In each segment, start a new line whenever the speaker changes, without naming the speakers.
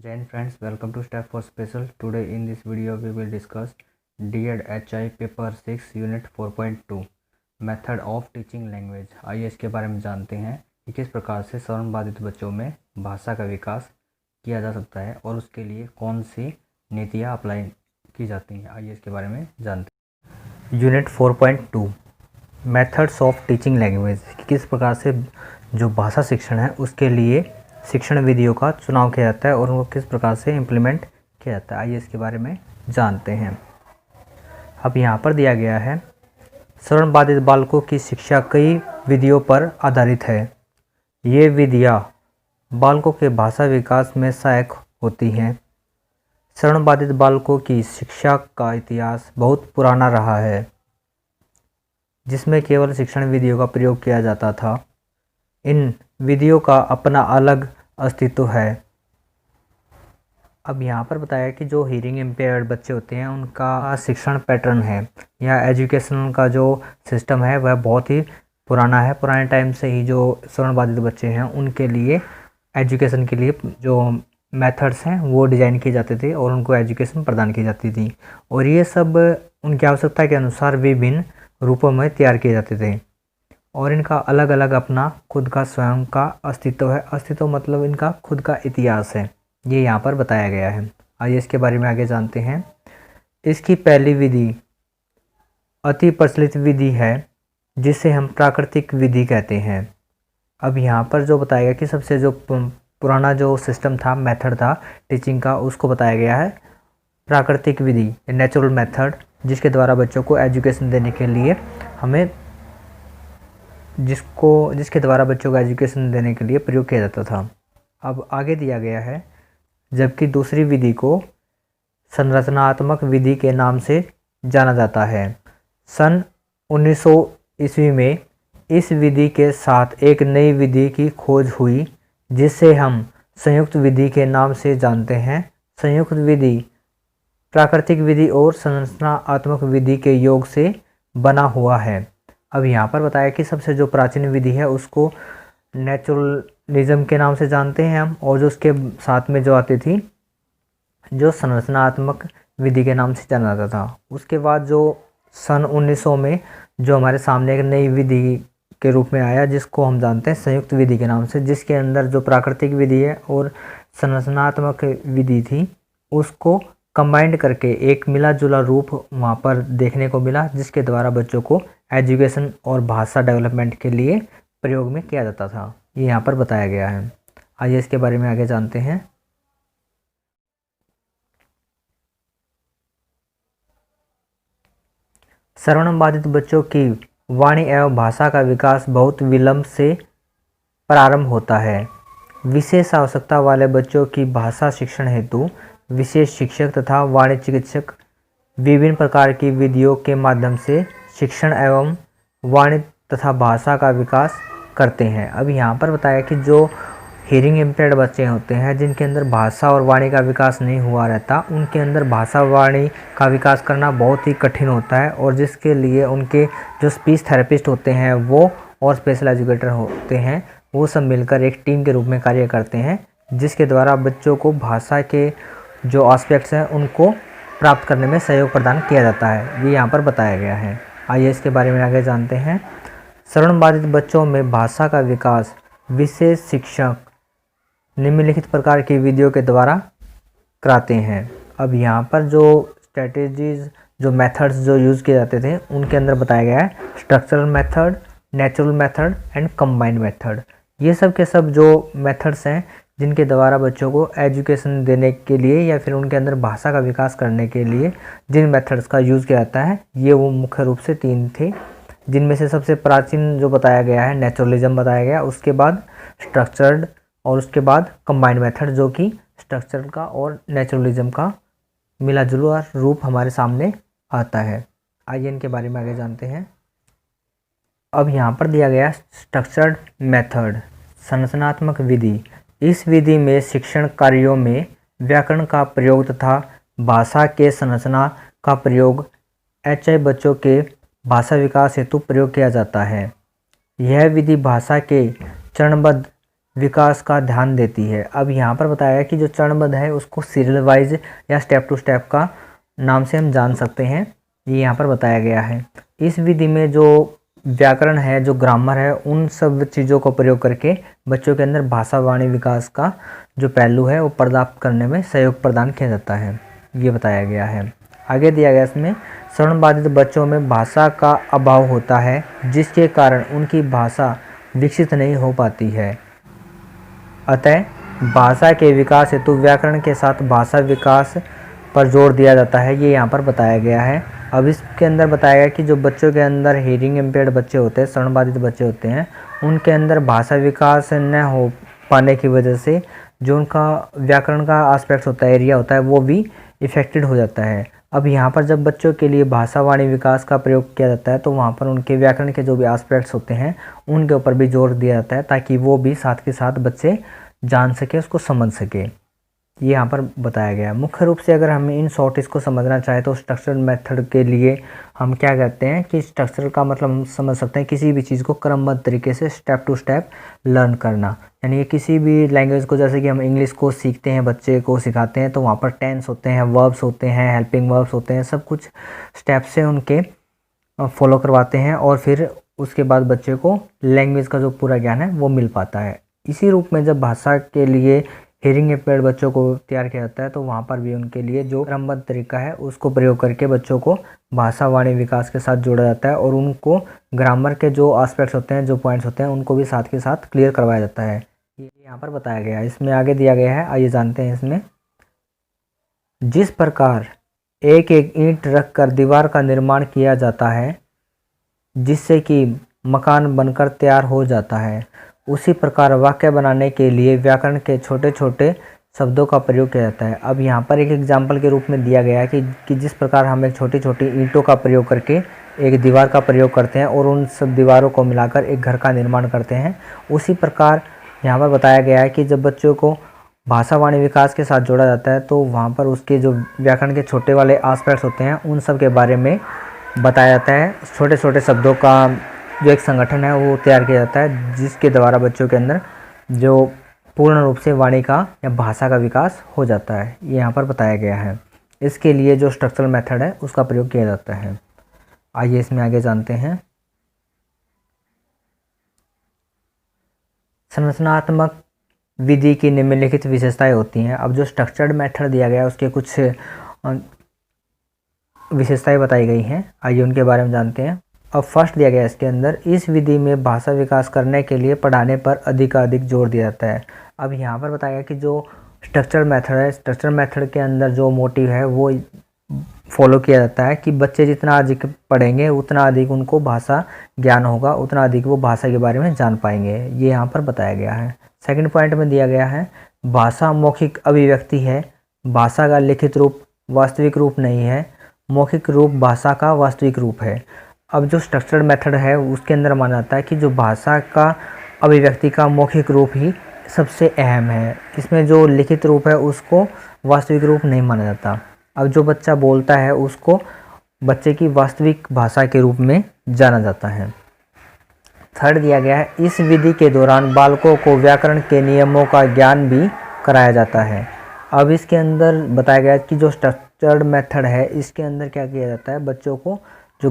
Jain friends, welcome to Step for Special. Today in this video we will discuss D.Ed HI Paper 6 Unit 4.2 Method of Teaching Language। आइए इसके बारे में जानते हैं कि किस प्रकार से श्रवण बाधित बच्चों में भाषा का विकास किया जा सकता है और उसके लिए कौन सी नीतियाँ अप्लाई की जाती हैं। आइए इसके बारे में जानते हैं। Unit 4.2 methods of teaching language, किस प्रकार से जो भाषा शिक्षण है उसके लिए शिक्षण विधियों का चुनाव किया जाता है और उनको किस प्रकार से इम्प्लीमेंट किया जाता है। आइए इसके बारे में जानते हैं। अब यहाँ पर दिया गया है, श्रवण बाधित बालकों की शिक्षा कई विधियों पर आधारित है। ये विधियाँ बालकों के भाषा विकास में सहायक होती हैं। श्रवण बाधित बालकों की शिक्षा का इतिहास बहुत पुराना रहा है, जिसमें केवल शिक्षण विधियों का प्रयोग किया जाता था। इन विधियों का अपना अलग अस्तित्व है। अब यहाँ पर बताया कि जो हीरिंग इम्पेयर्ड बच्चे होते हैं उनका शिक्षण पैटर्न है या एजुकेशन का जो सिस्टम है वह बहुत ही पुराना है। पुराने टाइम से ही जो श्रवण बाधित बच्चे हैं उनके लिए एजुकेशन के लिए जो मेथड्स हैं वो डिज़ाइन किए जाते थे और उनको एजुकेशन प्रदान की जाती थी और ये सब उनकी आवश्यकता के अनुसार विभिन्न रूपों में तैयार किए जाते थे और इनका अलग अलग अपना खुद का स्वयं का अस्तित्व है। अस्तित्व मतलब इनका खुद का इतिहास है, ये यहाँ पर बताया गया है। आइए इसके बारे में आगे जानते हैं। इसकी पहली विधि अति प्रचलित विधि है जिसे हम प्राकृतिक विधि कहते हैं। अब यहाँ पर जो बताया गया कि सबसे जो पुराना जो सिस्टम था, मेथड था टीचिंग का, उसको बताया गया है प्राकृतिक विधि, नेचुरल मेथड, जिसके द्वारा बच्चों को एजुकेशन देने के लिए हमें जिसके द्वारा बच्चों को एजुकेशन देने के लिए प्रयोग किया जाता था। अब आगे दिया गया है, जबकि दूसरी विधि को संरचनात्मक विधि के नाम से जाना जाता है। सन 1900 ईस्वी में इस विधि के साथ एक नई विधि की खोज हुई जिसे हम संयुक्त विधि के नाम से जानते हैं। संयुक्त विधि प्राकृतिक विधि और संरचनात्मक विधि के योग से बना हुआ है। अब यहाँ पर बताया कि सबसे जो प्राचीन विधि है उसको नेचुरलिज्म के नाम से जानते हैं हम, और जो उसके साथ में जो आती थी जो संरचनात्मक विधि के नाम से जाना जाता था। उसके बाद जो सन 1900 में जो हमारे सामने एक नई विधि के रूप में आया जिसको हम जानते हैं संयुक्त विधि के नाम से, जिसके अंदर जो प्राकृतिक विधि है और संरचनात्मक विधि थी उसको कंबाइंड करके एक मिला जुला रूप वहाँ पर देखने को मिला, जिसके द्वारा बच्चों को एजुकेशन और भाषा डेवलपमेंट के लिए प्रयोग में किया जाता था। ये यहाँ पर बताया गया है। आइए इसके बारे में आगे जानते हैं। श्रवण बाधित बच्चों की वाणी एवं भाषा का विकास बहुत विलंब से प्रारंभ होता है। विशेष आवश्यकता वाले बच्चों की भाषा शिक्षण हेतु विशेष शिक्षक तथा वाणी चिकित्सक विभिन्न प्रकार की विधियों के माध्यम से शिक्षण एवं वाणी तथा भाषा का विकास करते हैं। अब यहाँ पर बताया कि जो हियरिंग इम्पेयर्ड बच्चे होते हैं जिनके अंदर भाषा और वाणी का विकास नहीं हुआ रहता, उनके अंदर भाषा वाणी का विकास करना बहुत ही कठिन होता है और जिसके लिए उनके जो स्पीच थेरेपिस्ट होते हैं वो और स्पेशल एजुकेटर होते हैं वो सब मिलकर एक टीम के रूप में कार्य करते हैं, जिसके द्वारा बच्चों को भाषा के जो एस्पेक्ट्स हैं उनको प्राप्त करने में सहयोग प्रदान किया जाता है। ये यहाँ पर बताया गया है। आइए इसके बारे में आगे जानते हैं। श्रवण बाधित बच्चों में भाषा का विकास विशेष शिक्षक निम्नलिखित प्रकार की विधियों के द्वारा कराते हैं। अब यहाँ पर जो स्ट्रेटेजीज जो मेथड्स जो यूज़ किए जाते थे उनके अंदर बताया गया है structural method, natural method and combined method. ये सब के सब जो मेथड्स हैं जिनके द्वारा बच्चों को एजुकेशन देने के लिए या फिर उनके अंदर भाषा का विकास करने के लिए जिन मेथड्स का यूज़ किया जाता है ये वो मुख्य रूप से 3 थे, जिनमें से सबसे प्राचीन जो बताया गया है नेचुरलिज्म बताया गया, उसके बाद स्ट्रक्चर्ड और उसके बाद कंबाइंड मेथड जो कि स्ट्रक्चरल का और नेचुरलिज्म का मिला जुला रूप हमारे सामने आता है। आइए इनके बारे में आगे जानते हैं। अब यहाँ पर दिया गया स्ट्रक्चर्ड मेथड, संरचनात्मक विधि। इस विधि में शिक्षण कार्यों में व्याकरण का प्रयोग तथा भाषा के संरचना का प्रयोग HI बच्चों के भाषा विकास हेतु प्रयोग किया जाता है। यह विधि भाषा के चरणबद्ध विकास का ध्यान देती है। अब यहाँ पर बताया कि जो चरणबद्ध है उसको सीरियल वाइज या स्टेप टू स्टेप का नाम से हम जान सकते हैं, ये यहाँ पर बताया गया है। इस विधि में जो व्याकरण है, जो ग्रामर है, उन सब चीज़ों को प्रयोग करके बच्चों के अंदर भाषा वाणी विकास का जो पहलू है वो पर्याप्त करने में सहयोग प्रदान किया जाता है, ये बताया गया है। आगे दिया गया इसमें, श्रवण बाधित बच्चों में भाषा का अभाव होता है जिसके कारण उनकी भाषा विकसित नहीं हो पाती है। अतः भाषा के विकास हेतु व्याकरण के साथ भाषा विकास पर जोर दिया जाता है, ये यहाँ पर बताया गया है। अब इसके अंदर बताया गया कि जो बच्चों के अंदर हियरिंग इम्पेयर्ड बच्चे होते हैं, श्रवण बाधित बच्चे होते हैं, उनके अंदर भाषा विकास न हो पाने की वजह से जो उनका व्याकरण का आस्पेक्ट होता है, एरिया होता है, वो भी इफेक्टेड हो जाता है। अब यहाँ पर जब बच्चों के लिए भाषा वाणी विकास का प्रयोग किया जाता है तो वहाँ पर उनके व्याकरण के जो भी एस्पेक्ट्स होते हैं उनके ऊपर भी जोर दिया जाता है, ताकि वो भी साथ के साथ बच्चे जान सके, उसको समझ सके, ये यहाँ पर बताया गया है। मुख्य रूप से अगर हम इन शॉर्ट इसको समझना चाहें तो स्ट्रक्चरल मेथड के लिए हम क्या कहते हैं कि स्ट्रक्चर का मतलब हम समझ सकते हैं किसी भी चीज़ को क्रमबद्ध तरीके से स्टेप टू स्टेप लर्न करना। यानी किसी भी लैंग्वेज को, जैसे कि हम इंग्लिश को सीखते हैं, बच्चे को सिखाते हैं, तो वहाँ पर टेंस होते हैं, वर्ब्स होते हैं, हेल्पिंग वर्ब्स होते हैं, सब कुछ स्टेप से उनके फॉलो करवाते हैं और फिर उसके बाद बच्चे को लैंग्वेज का जो पूरा ज्ञान है वो मिल पाता है। इसी रूप में जब भाषा के लिए हियरिंग इम्पेयर्ड बच्चों को तैयार किया जाता है तो वहाँ पर भी उनके लिए जो क्रमबद्ध तरीका है उसको प्रयोग करके बच्चों को भाषा वाणी विकास के साथ जोड़ा जाता है और उनको ग्रामर के जो एस्पेक्ट्स होते हैं, जो पॉइंट्स होते हैं, उनको भी साथ के साथ क्लियर करवाया जाता है, ये यहाँ पर बताया गया है। इसमें आगे दिया गया है, आइए जानते हैं इसमें। जिस प्रकार एक एक ईंट रख कर दीवार का निर्माण किया जाता है जिससे कि मकान बनकर तैयार हो जाता है, उसी प्रकार वाक्य बनाने के लिए व्याकरण के छोटे छोटे शब्दों का प्रयोग किया जाता है। अब यहाँ पर एक एग्जाम्पल के रूप में दिया गया है कि जिस प्रकार हम एक छोटी छोटी ईंटों का प्रयोग करके एक दीवार का प्रयोग करते हैं और उन सब दीवारों को मिलाकर एक घर का निर्माण करते हैं, उसी प्रकार यहाँ पर बताया गया है कि जब बच्चों को भाषा वाणी विकास के साथ जोड़ा जाता है तो वहाँ पर उसके जो व्याकरण के छोटे वाले एस्पेक्ट्स होते हैं उन सब के बारे में बताया जाता है। छोटे छोटे शब्दों का जो एक संगठन है वो तैयार किया जाता है जिसके द्वारा बच्चों के अंदर जो पूर्ण रूप से वाणी का या भाषा का विकास हो जाता है, ये यहाँ पर बताया गया है। इसके लिए जो स्ट्रक्चरल मेथड है उसका प्रयोग किया जाता है। आइए इसमें आगे जानते हैं। संरचनात्मक विधि की निम्नलिखित विशेषताएं होती हैं। अब जो स्ट्रक्चर्ड मेथड दिया गया है उसके कुछ विशेषताएं बताई गई हैं, आइए उनके बारे में जानते हैं। अब फर्स्ट दिया गया है इसके अंदर, इस विधि में भाषा विकास करने के लिए पढ़ाने पर अधिक जोर दिया जाता है। अब यहाँ पर बताया गया कि जो स्ट्रक्चर मेथड है, स्ट्रक्चर मेथड के अंदर जो मोटिव है वो फॉलो किया जाता है कि बच्चे जितना अधिक पढ़ेंगे उतना अधिक उनको भाषा ज्ञान होगा, उतना अधिक वो भाषा के बारे में जान पाएंगे, ये यहाँ पर बताया गया है। सेकंड पॉइंट में दिया गया है, भाषा मौखिक अभिव्यक्ति है, भाषा का लिखित रूप वास्तविक रूप नहीं है, मौखिक रूप भाषा का वास्तविक रूप है। अब जो स्ट्रक्चर्ड मेथड है उसके अंदर माना जाता है कि जो भाषा का अभिव्यक्ति का मौखिक रूप ही सबसे अहम है, इसमें जो लिखित रूप है उसको वास्तविक रूप नहीं माना जाता। अब जो बच्चा बोलता है उसको बच्चे की वास्तविक भाषा के रूप में जाना जाता है। थर्ड दिया गया है, इस विधि के दौरान बालकों को व्याकरण के नियमों का ज्ञान भी कराया जाता है। अब इसके अंदर बताया गया है कि जो स्ट्रक्चर्ड मेथड है इसके अंदर क्या किया जाता है, बच्चों को जो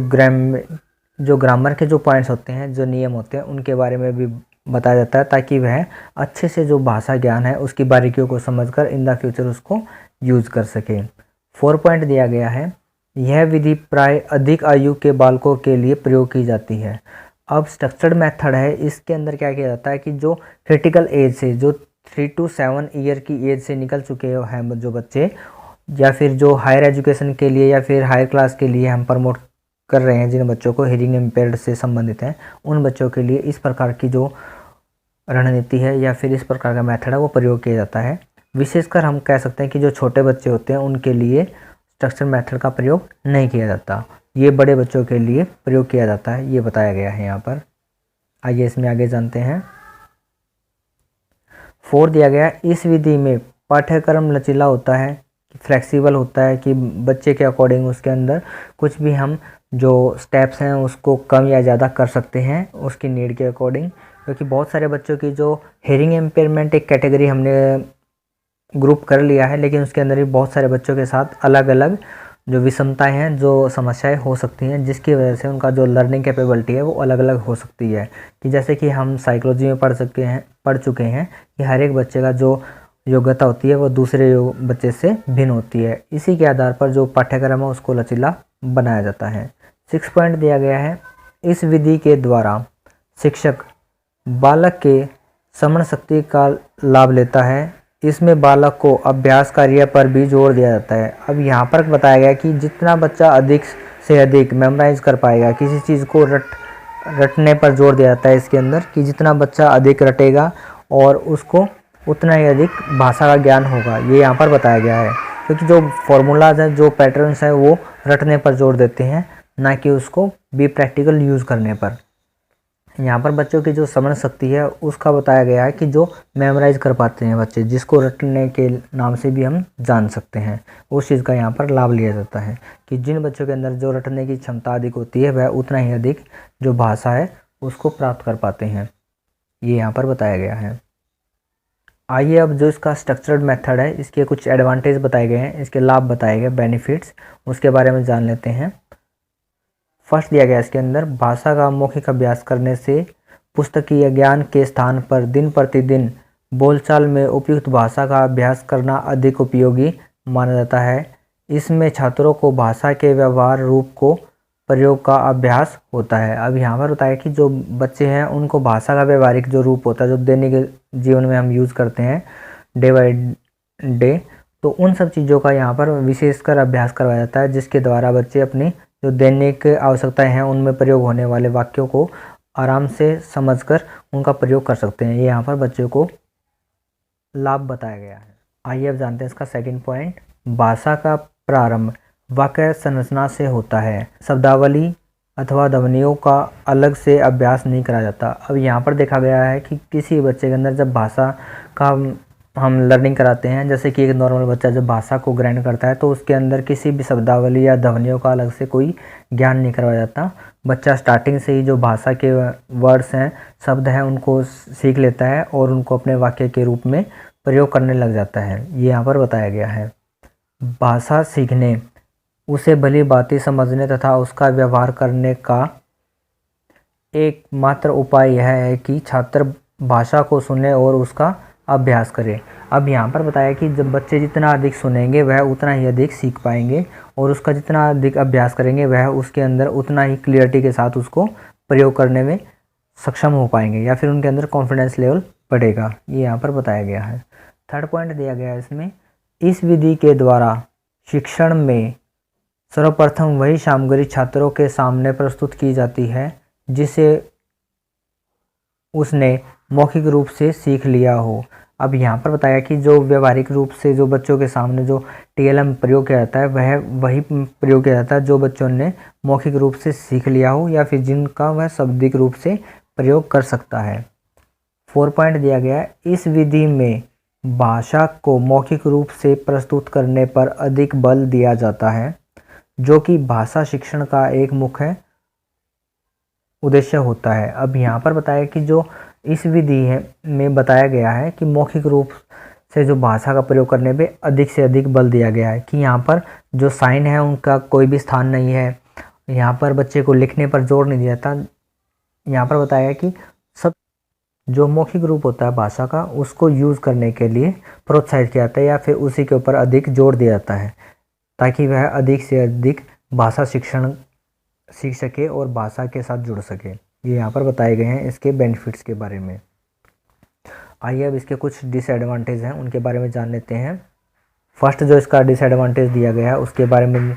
ग्रामर के जो पॉइंट्स होते हैं, जो नियम होते हैं, उनके बारे में भी बताया जाता है ताकि वह अच्छे से जो भाषा ज्ञान है उसकी बारीकियों को समझकर इन द फ्यूचर उसको यूज़ कर सके। 4 पॉइंट दिया गया है, यह विधि प्राय अधिक आयु के बालकों के लिए प्रयोग की जाती है। अब स्ट्रक्चर्ड मेथड है, इसके अंदर क्या किया जाता है कि जो क्रिटिकल एज से, जो 3 to 7 ईयर की एज से निकल चुके हैं जो बच्चे, या फिर जो हायर एजुकेशन के लिए या फिर हायर क्लास के लिए हम प्रमोट कर रहे हैं, जिन बच्चों को हियरिंग इम्पेयर्ड से संबंधित हैं, उन बच्चों के लिए इस प्रकार की जो रणनीति है या फिर इस प्रकार का मेथड है वो प्रयोग किया जाता है। विशेषकर हम कह सकते हैं कि जो छोटे बच्चे होते हैं उनके लिए स्ट्रक्चर मेथड का प्रयोग नहीं किया जाता, ये बड़े बच्चों के लिए प्रयोग किया जाता है, ये बताया गया है यहाँ पर। आइए इसमें आगे जानते हैं। 4 दिया गया, इस विधि में पाठ्यक्रम लचीला होता है फ्लेक्सिबल होता है कि बच्चे के अकॉर्डिंग उसके अंदर कुछ भी हम जो स्टेप्स हैं उसको कम या ज़्यादा कर सकते हैं उसकी नीड के अकॉर्डिंग। क्योंकि बहुत सारे बच्चों की जो हेयरिंग इम्पेयरमेंट एक कैटेगरी हमने ग्रुप कर लिया है, लेकिन उसके अंदर भी बहुत सारे बच्चों के साथ अलग अलग जो विषमताएं हैं, जो समस्याएं हो सकती हैं, जिसकी वजह से उनका जो लर्निंग कैपेबिलिटी है वो अलग अलग हो सकती है। कि जैसे कि हम साइकोलॉजी में पढ़ चुके हैं कि हर एक बच्चे का जो योग्यता होती है वो दूसरे बच्चे से भिन्न होती है। इसी के आधार पर जो पाठ्यक्रम है उसको लचीला बनाया जाता है। 6 पॉइंट दिया गया है, इस विधि के द्वारा शिक्षक बालक के श्रवण शक्ति का लाभ लेता है। इसमें बालक को अभ्यास कार्य पर भी जोर दिया जाता है। अब यहाँ पर बताया गया कि जितना बच्चा अधिक से अधिक मेमोराइज कर पाएगा, किसी चीज़ को रटने पर जोर दिया जाता है इसके अंदर, कि जितना बच्चा अधिक रटेगा और उसको उतना ही अधिक भाषा का ज्ञान होगा, ये यहाँ पर बताया गया है। क्योंकि जो फॉर्मूलाज हैं, जो पैटर्न्स हैं, वो रटने पर जोर देते हैं, ना कि उसको भी प्रैक्टिकल यूज़ करने पर। यहाँ पर बच्चों की जो समझ शक्ति है उसका बताया गया है कि जो मेमोराइज कर पाते हैं बच्चे, जिसको रटने के नाम से भी हम जान सकते हैं, उस चीज़ का यहाँ पर लाभ लिया जाता है। कि जिन बच्चों के अंदर जो रटने की क्षमता अधिक होती है वह उतना ही अधिक जो भाषा है उसको प्राप्त कर पाते हैं, ये यहाँ पर बताया गया है। आइए अब जो इसका स्ट्रक्चर्ड मेथड है, इसके कुछ एडवांटेज बताए गए हैं, इसके लाभ बताए गए, बेनिफिट्स, उसके बारे में जान लेते हैं। फर्स्ट दिया गया इसके अंदर, भाषा का मौखिक अभ्यास करने से पुस्तकीय ज्ञान के स्थान पर दिन प्रतिदिन बोलचाल में उपयुक्त भाषा का अभ्यास करना अधिक उपयोगी माना जाता है। इसमें छात्रों को भाषा के व्यवहार रूप को प्रयोग का अभ्यास होता है। अब यहाँ पर बताया कि जो बच्चे हैं उनको भाषा का व्यवहारिक जो रूप होता है, जो दैनिक जीवन में हम यूज़ करते हैं डे बाय डे, तो उन सब चीज़ों का यहाँ पर विशेषकर अभ्यास करवाया जाता है, जिसके द्वारा बच्चे अपनी जो दैनिक आवश्यकताएं हैं उनमें प्रयोग होने वाले वाक्यों को आराम से समझकर उनका प्रयोग कर सकते हैं। ये यहाँ पर बच्चों को लाभ बताया गया है। आइए अब जानते हैं इसका सेकंड पॉइंट, भाषा का प्रारंभ वाक्य संरचना से होता है, शब्दावली अथवा ध्वनियों का अलग से अभ्यास नहीं करा जाता। अब यहाँ पर देखा गया है कि किसी बच्चे के अंदर जब भाषा का हम लर्निंग कराते हैं, जैसे कि एक नॉर्मल बच्चा जब भाषा को ग्रहण करता है तो उसके अंदर किसी भी शब्दावली या ध्वनियों का अलग से कोई ज्ञान नहीं करवाया जाता। बच्चा स्टार्टिंग से ही जो भाषा के वर्ड्स हैं, शब्द हैं, उनको सीख लेता है और उनको अपने वाक्य के रूप में प्रयोग करने लग जाता है, ये यहाँ पर बताया गया है। भाषा सीखने, उसे भली बातें समझने तथा उसका व्यवहार करने का एकमात्र उपाय यह है कि छात्र भाषा को सुने और उसका अभ्यास करें। अब यहाँ पर बताया कि जब बच्चे जितना अधिक सुनेंगे वह उतना ही अधिक सीख पाएंगे, और उसका जितना अधिक अभ्यास करेंगे वह उसके अंदर उतना ही क्लियरिटी के साथ उसको प्रयोग करने में सक्षम हो पाएंगे, या फिर उनके अंदर कॉन्फिडेंस लेवल बढ़ेगा, ये यहाँ पर बताया गया है। थर्ड पॉइंट दिया गया है इसमें, इस विधि के द्वारा शिक्षण में सर्वप्रथम वही सामग्री छात्रों के सामने प्रस्तुत की जाती है जिसे उसने मौखिक रूप से सीख लिया हो। अब यहाँ पर बताया कि जो व्यवहारिक रूप से जो बच्चों के सामने जो टीएलएम प्रयोग किया जाता है वह वही प्रयोग किया जाता है जो बच्चों ने मौखिक रूप से सीख लिया हो या फिर जिनका वह शाब्दिक रूप से प्रयोग कर सकता है। 4 पॉइंट दिया गया है, इस विधि में भाषा को मौखिक रूप से प्रस्तुत करने पर अधिक बल दिया जाता है, जो कि भाषा शिक्षण का एक मुख्य उद्देश्य होता है। अब यहाँ पर बताया कि जो इस विधि में बताया गया है कि मौखिक रूप से जो भाषा का प्रयोग करने पे अधिक से अधिक बल दिया गया है, कि यहाँ पर जो साइन है उनका कोई भी स्थान नहीं है, यहाँ पर बच्चे को लिखने पर जोर नहीं दिया था। यहाँ पर बताया कि सब जो मौखिक रूप होता है भाषा का उसको यूज़ करने के लिए प्रोत्साहित किया जाता है या फिर उसी के ऊपर अधिक जोर दिया जाता है, ताकि वह अधिक से अधिक भाषा शिक्षण सीख सके और भाषा के साथ जुड़ सके। ये यहाँ पर बताए गए हैं इसके बेनिफिट्स के बारे में। आइए अब इसके कुछ डिसएडवांटेज हैं उनके बारे में जान लेते हैं। फर्स्ट जो इसका डिसएडवांटेज दिया गया है उसके बारे में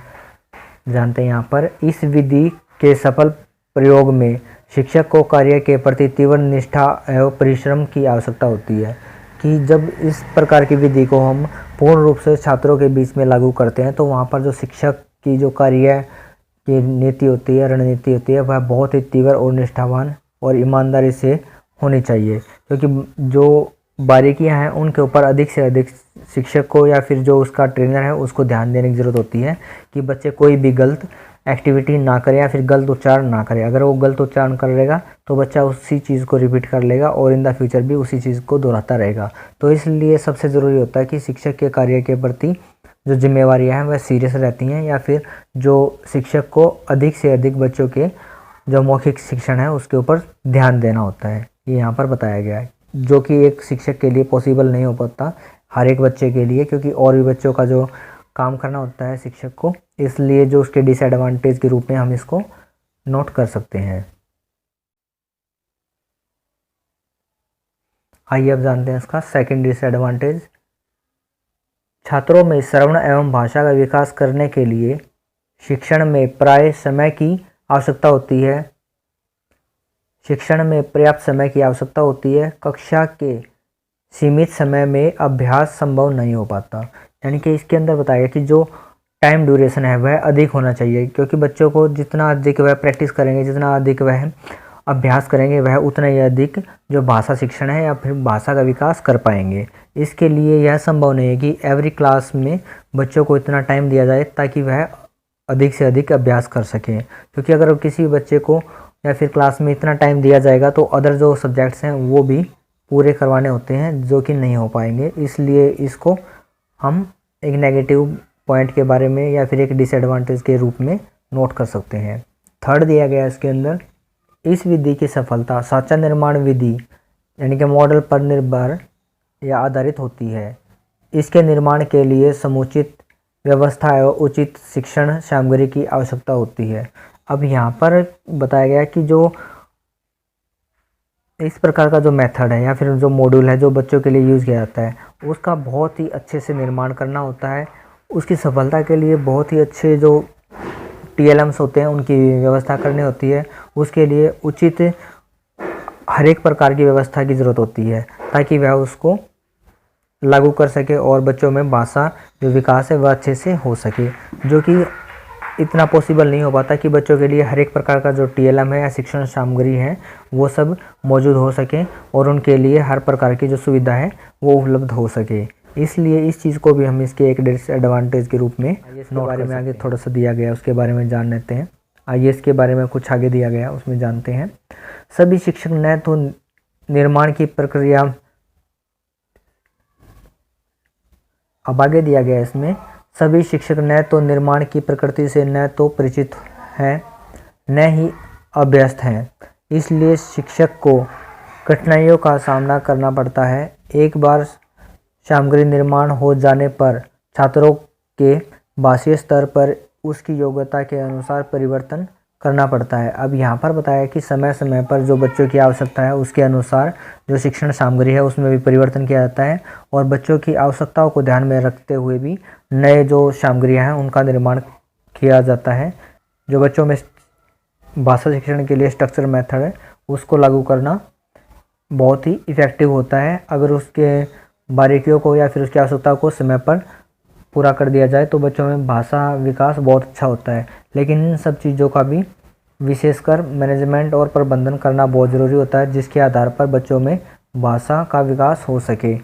जानते हैं। यहाँ पर इस विधि के सफल प्रयोग में शिक्षक को कार्य के प्रति तीव्र निष्ठा एवं परिश्रम की आवश्यकता होती है, कि जब इस प्रकार की विधि को हम पूर्ण रूप से छात्रों के बीच में लागू करते हैं तो वहाँ पर जो शिक्षक की जो कार्य की नीति होती है, रणनीति होती है, वह बहुत ही तीव्र और निष्ठावान और ईमानदारी से होनी चाहिए। क्योंकि जो बारीकियां हैं उनके ऊपर अधिक से अधिक शिक्षक को या फिर जो उसका ट्रेनर है उसको ध्यान देने की ज़रूरत होती है कि बच्चे कोई भी गलत एक्टिविटी ना करे या फिर गलत उच्चारण ना करे। अगर वो गलत उच्चारण करेगा तो बच्चा उसी चीज़ को रिपीट कर लेगा और इन द फ्यूचर भी उसी चीज़ को दोहराता रहेगा। तो इसलिए सबसे ज़रूरी होता है कि शिक्षक के कार्य के प्रति जो जिम्मेवारियाँ हैं वह सीरियस रहती हैं, या फिर जो शिक्षक को अधिक से अधिक बच्चों के जो मौखिक शिक्षण है उसके ऊपर ध्यान देना होता है। ये यहाँ पर बताया गया है, जो कि एक शिक्षक के लिए पॉसिबल नहीं हो पाता हर एक बच्चे के लिए, क्योंकि और भी बच्चों का जो काम करना होता है शिक्षक को, इसलिए जो उसके डिसएडवांटेज के रूप में हम इसको नोट कर सकते हैं। आइए अब जानते हैं इसका सेकंड डिसएडवांटेज। छात्रों में श्रवण एवं भाषा का विकास करने के लिए शिक्षण में प्राय समय की आवश्यकता होती है। शिक्षण में पर्याप्त समय की आवश्यकता होती है। कक्षा के सीमित समय में अभ्यास संभव नहीं हो पाता। यानी कि इसके अंदर बताया कि जो टाइम ड्यूरेशन है वह अधिक होना चाहिए, क्योंकि बच्चों को जितना अधिक वह प्रैक्टिस करेंगे, जितना अधिक वह अभ्यास करेंगे, वह उतना ही अधिक जो भाषा शिक्षण है या फिर भाषा का विकास कर पाएंगे। इसके लिए यह संभव नहीं है कि एवरी क्लास में बच्चों को इतना टाइम दिया जाए ताकि वह अधिक से अधिक अभ्यास कर सकें, क्योंकि अगर किसी बच्चे को या फिर क्लास में इतना टाइम दिया जाएगा तो अदर जो सब्जेक्ट्स हैं वो भी पूरे करवाने होते हैं, जो कि नहीं हो पाएंगे। इसलिए इसको हम एक नेगेटिव पॉइंट के बारे में या फिर एक डिसएडवांटेज के रूप में नोट कर सकते हैं। थर्ड दिया गया इसके अंदर, इस विधि की सफलता साचा निर्माण विधि यानी कि मॉडल पर निर्भर या आधारित होती है। इसके निर्माण के लिए समुचित व्यवस्था एवं उचित शिक्षण सामग्री की आवश्यकता होती है। अब यहाँ पर बताया गया कि जो इस प्रकार का जो मेथड है या फिर जो मॉड्यूल है जो बच्चों के लिए यूज़ किया जाता है उसका बहुत ही अच्छे से निर्माण करना होता है। उसकी सफलता के लिए बहुत ही अच्छे जो TLMs होते हैं उनकी व्यवस्था करनी होती है। उसके लिए उचित हर एक प्रकार की व्यवस्था की ज़रूरत होती है ताकि वह उसको लागू कर सके और बच्चों में भाषा जो विकास है वह अच्छे से हो सके, जो कि इतना पॉसिबल नहीं हो पाता कि बच्चों के लिए हर एक प्रकार का जो TLM है या शिक्षण सामग्री है वो सब मौजूद हो सके और उनके लिए हर प्रकार की जो सुविधा है वो उपलब्ध हो सके। इसलिए इस चीज़ को भी हम इसके एक डिसएडवांटेज के रूप में नोट बारे में आगे थोड़ा सा दिया गया उसके बारे में जान लेते हैं। आइए इसके बारे में कुछ आगे दिया गया उसमें जानते हैं। सभी शिक्षक न तो निर्माण की प्रक्रिया, अब आगे दिया गया इसमें, सभी शिक्षक न तो निर्माण की प्रकृति से न तो परिचित हैं न ही अभ्यस्त हैं। इसलिए शिक्षक को कठिनाइयों का सामना करना पड़ता है। एक बार सामग्री निर्माण हो जाने पर छात्रों के भाषीय स्तर पर उसकी योग्यता के अनुसार परिवर्तन करना पड़ता है। अब यहाँ पर बताया कि समय समय पर जो बच्चों की आवश्यकता है उसके अनुसार जो शिक्षण सामग्री है उसमें भी परिवर्तन किया जाता है और बच्चों की आवश्यकताओं को ध्यान में रखते हुए भी नए जो सामग्रियाँ हैं उनका निर्माण किया जाता है। जो बच्चों में भाषा शिक्षण के लिए स्ट्रक्चर मेथड है उसको लागू करना बहुत ही इफ़ेक्टिव होता है। अगर उसके बारीकियों को या फिर उसकी आवश्यकता को समय पर पूरा कर दिया जाए तो बच्चों में भाषा विकास बहुत अच्छा होता है। लेकिन इन सब चीज़ों का भी विशेषकर मैनेजमेंट और प्रबंधन करना बहुत ज़रूरी होता है, जिसके आधार पर बच्चों में भाषा का विकास हो सके।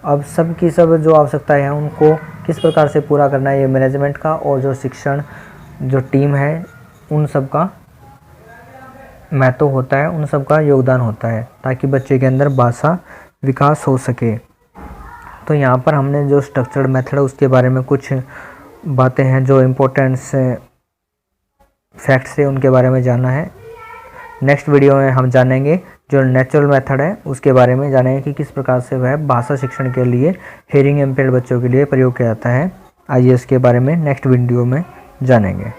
अब सब की सब जो आवश्यकताएं हैं उनको किस प्रकार से पूरा करना है, ये मैनेजमेंट का और जो शिक्षण जो टीम है उन सब का महत्व होता है, उन सब का योगदान होता है ताकि बच्चे के अंदर भाषा विकास हो सके। तो यहाँ पर हमने जो स्ट्रक्चर्ड मेथड है उसके बारे में कुछ बातें हैं जो इम्पोर्टेंट्स फैक्ट्स है उनके बारे में जाना है। नेक्स्ट वीडियो में हम जानेंगे जो नेचुरल मेथड है उसके बारे में जानेंगे कि किस प्रकार से वह भाषा शिक्षण के लिए हेयरिंग इम्पेयर्ड बच्चों के लिए प्रयोग किया जाता है। आइए इसके बारे में नेक्स्ट वीडियो में जानेंगे।